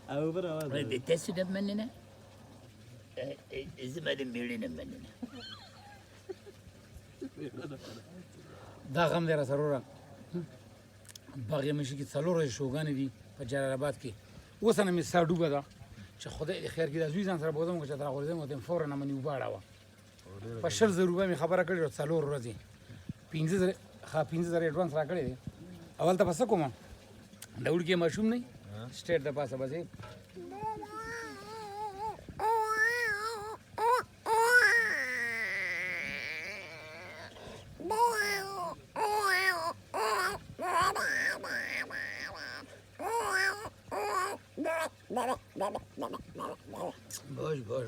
د تاسو د مننه زما د میړه نه مننه دا غم دی را سره باغ مشي کې څلور شوګانې دي په جلال آباد کې اوس نه مې سا ډوبه ده چې خدای دې خیر کړي دا زوی ځان سره بوزم چې تر غوړې مو ته فورا نه منی وباړه په 100 روپۍ مې خبره کړې څلور ورځې 15,000 ایڈوانس را کړی دی اول ته پس کوم دا وړ کې مشوم نه سټیټ د پاسه بځې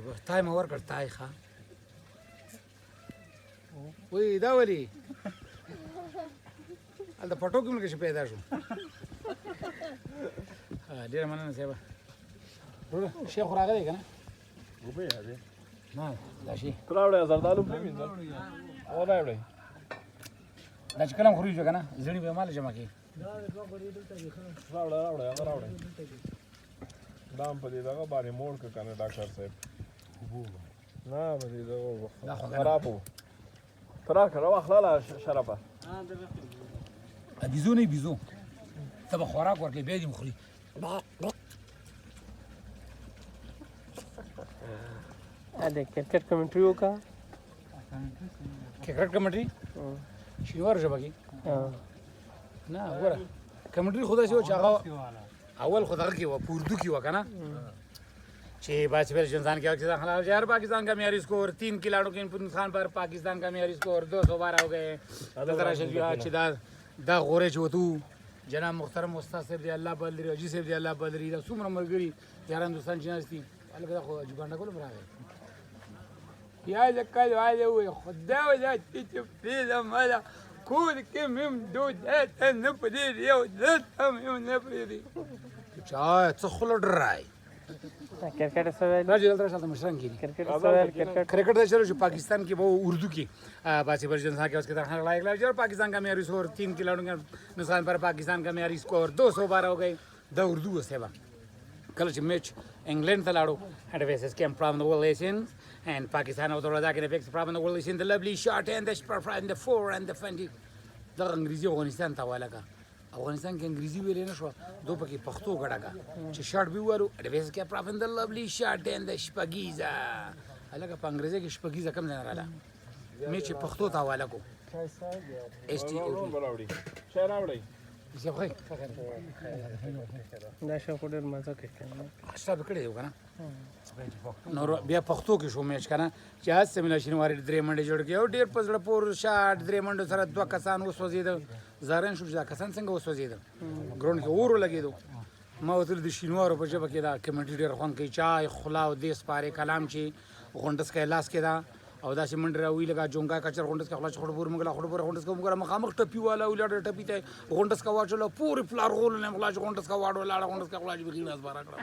بس تای مور کړ تای ښا وای دا ولي ال د پټو کې موږ پیدا شو ډیر مننه صاحب شیخ راغلی کنه روپے یادې نه دا شي تراوړې زردالو پرې وینځه او راوړې دا چې کلم خوري کنه زړی به مال جمع کی راوړې دام په دې دغه باندې موړ ک کنه ډاکټر صاحب نه په دې دغه خرابو ترا کرا واخلاله شرابه بيزو نه بيزو تبه خوراک ورکې به دې مخري ا دې کرکټ کمنټري وکا کرکټ کمنټري شنوار ژبه کې نه وګوره کمنټري خدا شو چې هغه اول خدا کې و اردو کې و کنه چې باچ پر جنزان के वक्त खिलाफ यार पाकिस्तान का मेयारी स्कोर 3 खिलाड़ियों के नुकसान पर पाकिस्तान का मेयारी स्कोर 212 हो गए دا غوره چوتو جناب محترم استاد صاحب دی الله بلری اجي صاحب دی الله بلری دا څومره مرګري یاران دوستان چې ناشتي الګا خو جګانډه کول راغی یا ځکه وایي وي خدای ولا چې پیدا مالا کور کې مم دود نه پدې یو دته مم نه پدې چا څه خل ډرای کرکټ سوال راځي دلته شاته مشران کې کرکټ سوال کرکٹ دا چلو جو पाकिस्तान की वो उर्दू की बासी वर्जन था कि उसके तरह लाइक लाइक और पाकिस्तान का मेयारी स्कोर 3 खिलाड़ियों के नुकसान पर पाकिस्तान का मेयारी स्कोर 212 हो गए द उर्दू सेवा कल मैच इंग्लैंड तलाड़ो had a versus came from the world nations and Pakistan was already getting fixed from the world nations the lovely shot and the spur and the four and the defending دا انګریزي افغانستان ته والا کا افغانستان کې انګریزي ویلې نه شو دوه پکې پښتو غړاګه چې شاټ به وارو اډویس کې پرافن د لولی شاټ اند د شپګیزا الګه په انګریزي کې شپګیزا کم نه رااله مې چې پښتو ته والا کو اس ټي او راوړې شای راوړې زه خو دا شو ډېر مزه کوي حساب کړی یو کنه نور بیا پښتو کې شو میچ کنه چې هڅه سیملا شینواري درې منډه جوړ کړو ډېر پزړه پور شاټ درې منډه سره دوه کسان وسوځید زارن شو ځکه کسان څنګه وسوځید ګراوند کې اور لګیدو ما وتر د شینوارو په جبه کې دا کمنټری ډېر خوان کوي چای خلا او دیس پاره کلام چې غونډس کې لاس کې دا او دا سیمنډ راوي لگا جونګا کچر غونډس کا خلاص خړ پور مګلا خړ پور غونډس کا مګلا مخامخ ټپی والا ولړ ټپی ته غونډس کا واچلو پوری فلار غول نه خلاص غونډس کا واړو لاړ غونډس کا خلاص بغیر ناز بارا کړه